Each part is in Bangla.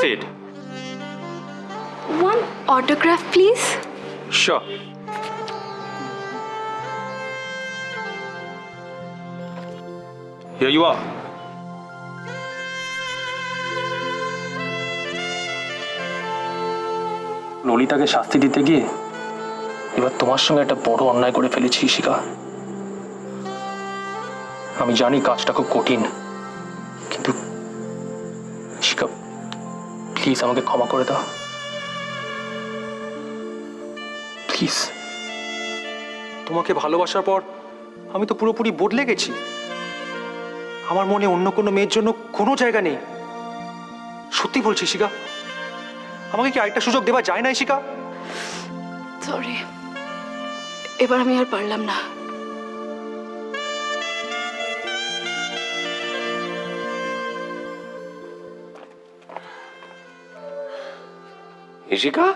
interested? One autograph, please. Sure. Here you are. ললিতাকে শাস্তি দিতে গিয়ে এবার তোমার সঙ্গে একটা বড় অন্যায় করে ফেলেছি শিখা। আমি জানি কাজটা খুব কঠিন, কিন্তু শিখা প্লিজ আমাকে ক্ষমা করে দাও, প্লিজ। তোমাকে ভালোবাসার পর আমি তো পুরোপুরি বদলে গেছি। আমার মনে অন্য কোনো মেয়ের জন্য কোনো জায়গা নেই। সত্যি বলছি শিখা, আমাকে কি আরেকটা সুযোগ দেওয়া যায় না শিখা? সরি, এবার আমি আর পারলাম না। ইশিকা,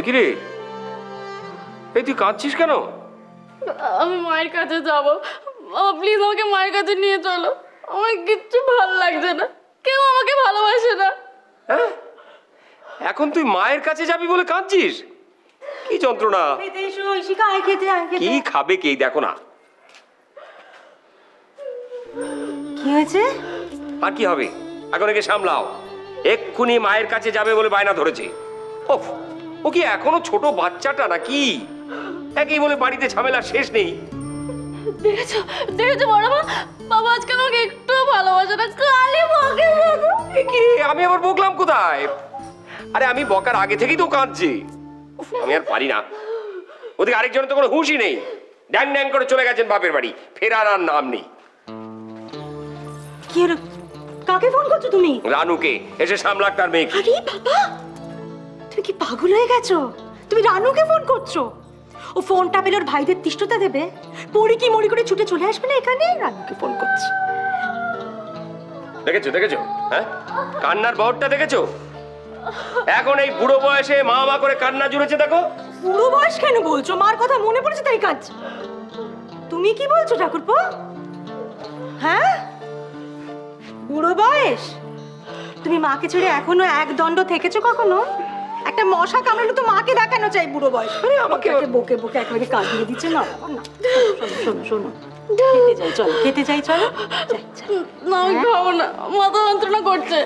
কি রে, এই তুই কাঁদছিস কেন? আমি মায়ের কাছে যাবো, প্লিজ আমাকে মায়ের কাছে নিয়ে চলো। আমার কিচ্ছু ভালো লাগছে না, কেউ আমাকে ভালোবাসে না। হ্যাঁ, এখন তুই মায়ের কাছে যাবি বলে কাঁদছিস? কি যন্ত্রণা! কি খাবে কে দেখো না। কি হয়েছে? আর কি হবে, এখন একে সামলাও। এক্ষুনি মায়ের কাছে যাবে বলে বায়না ধরেছে। ওফ, ও কি এখনো ছোট বাচ্চাটা নাকি? একই বলে বাড়িতে ঝামেলা শেষ নেই। দেখেছো দেখেছো বড় মা, বাবা আজকে আমাকে একটু ভালোবাসে না, কালি বকে শুধু। কি রে, আমি আবার বকলাম কোথায়? আরে আমি বকার আগে থেকেই তো কাঁদছি। উফ, আমি আর পারি না। ওদিকে আরেকজনের তো কোনো হুঁশই নেই, ড্যাং ড্যাং করে চলে গেছেন বাপের বাড়ি, ফেরার আর নাম নেই। কি হলো? কাকে ফোন করছো তুমি? রানুকে, এসে সামলাক তার মেয়েকে। আরে বাবা, তুমি কি পাগল হয়ে গেছো? তুমি রানুকে ফোন করছো? ও ফোনটা পেলে ওর ভাইদের তিষ্ঠতা দেবে, পড়ি কি মরি করে ছুটে চলে আসবে না এখানে? রানুকে ফোন করছি। দেখেছো দেখেছো, হ্যাঁ, কান্নার বহরটা দেখেছো? এখন এই বুড়ো বয়সে মা মা করে কান্না জুড়েছে দেখো। বুড়ো বয়স কেন বলছো? মার কথা মনে পড়েছে তাই কাজ। তুমি কি বলছো ঠাকুরপো? হ্যাঁ, বুড়ো বয়স? তুমি মাকে ছেড়ে এখনো এক দণ্ড থেকেছো কখনো? একটা মশা কামড়ালে তো মাকে দেখানো চাই বুড়ো বয়স। আরে আমাকে বকে বকে একেবারে কাজ দিয়ে দিচ্ছে না। না, শোনো শোনো, খেতে যাই চলো, খেতে যাই চলো। না আমি খাবো না, মাথা যন্ত্রণা করছে।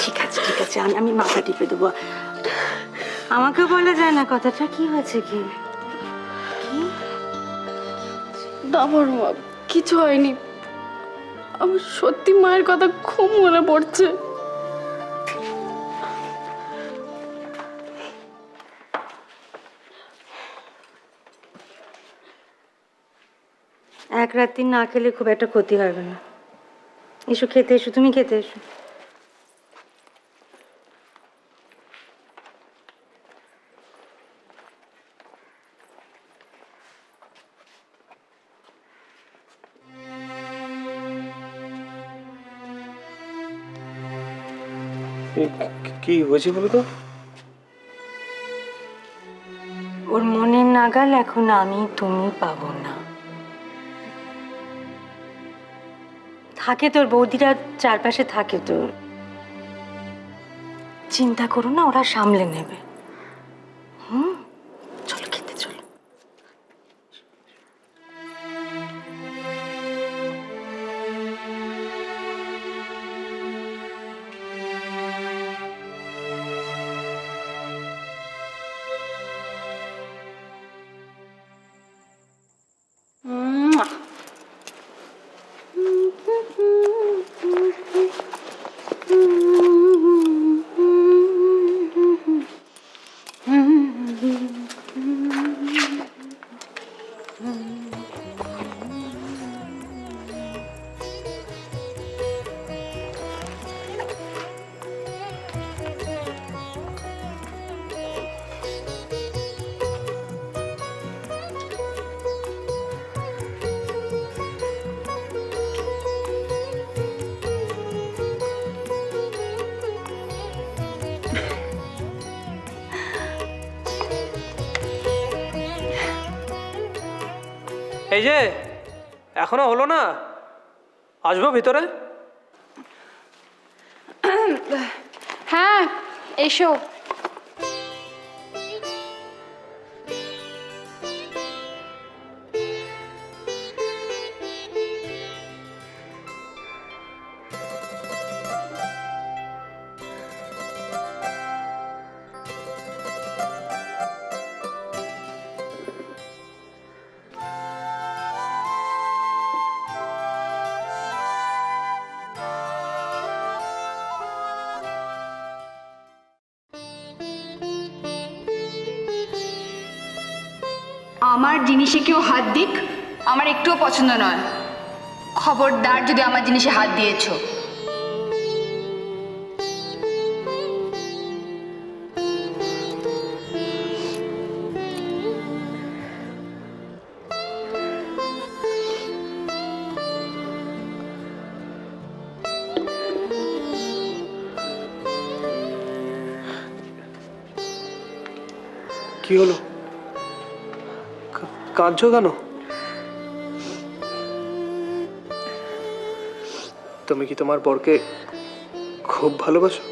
ঠিক আছে ঠিক আছে, আমি মাথা টিপে দেবো। আমাকে বলা যায় না কথাটা? কি হয়েছে? কি না বড় মা, কিছু হয়নি। আমার সত্যি মায়ের কথা খুব মনে পড়ছে। এক রাত্রি না খেলে খুব একটা ক্ষতি হবে না। এসো খেতে এসো, তুমি খেতে এসো। কি হয়েছে বলো তো? ওর মনের নাগাল এখন আমি তুমি পাবো না। থাকে তোর বৌদিরা চারপাশে থাকে তোর, চিন্তা করো না, ওরা সামলে নেবে। চলো খেতে চলো। এই যে এখনো হলো না, আসবো ভিতরে? হ্যাঁ এসো। আমার জিনিসে কেউ হাত দিক আমার একটুও পছন্দ নয়। খবরদার যদি আমার জিনিসে হাত দিয়েছো। কি হলো, কাঁদছো কেন? তুমি কি তোমার বরকে খুব ভালোবাসো?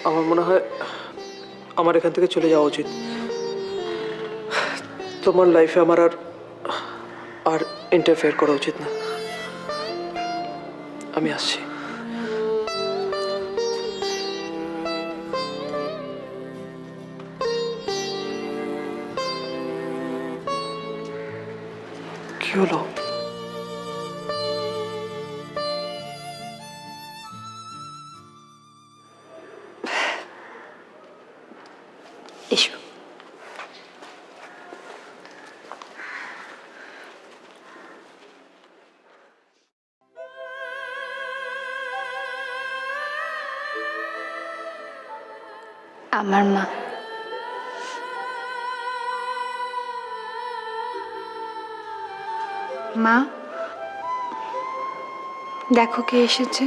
আমার মনে হয় আমার এখান থেকে চলে যাওয়া উচিত। তোমার লাইফে আমার আর ইন্টারফেয়ার করা উচিত না। আমি আসছি। কি হলো? এসো। আমার মা। মা, দেখো কে এসেছে।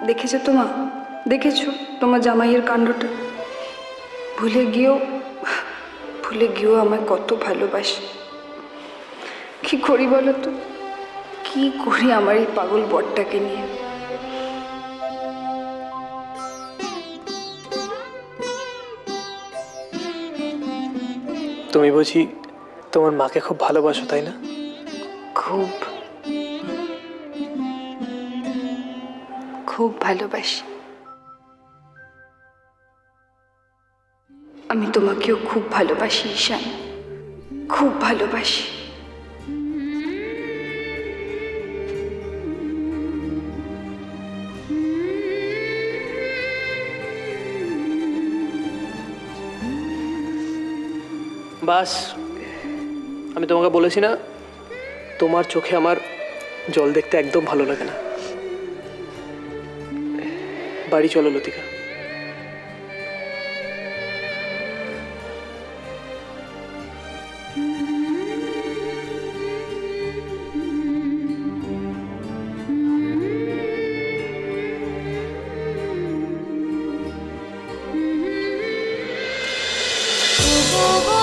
দেখেছো তো মা, দেখেছো তোমার জামাইয়ের কাণ্ডটা? ভুলে গিয়েও আমায় কত ভালোবাসে। কি করি বলো তো, কি করি আমার এই পাগল বরটাকে নিয়ে? তুমি বুঝি তোমার মাকে খুব ভালোবাসো, তাই না? খুব খুব ভালোবাসি। আমি তোমাকেও খুব ভালোবাসি ঈশান, খুব ভালোবাসি। বাস, আমি তোমাকে বলেছি না, তোমার চোখে আমার জল দেখতে একদম ভালো লাগে না। বাড়ি চলো লতিকা। ও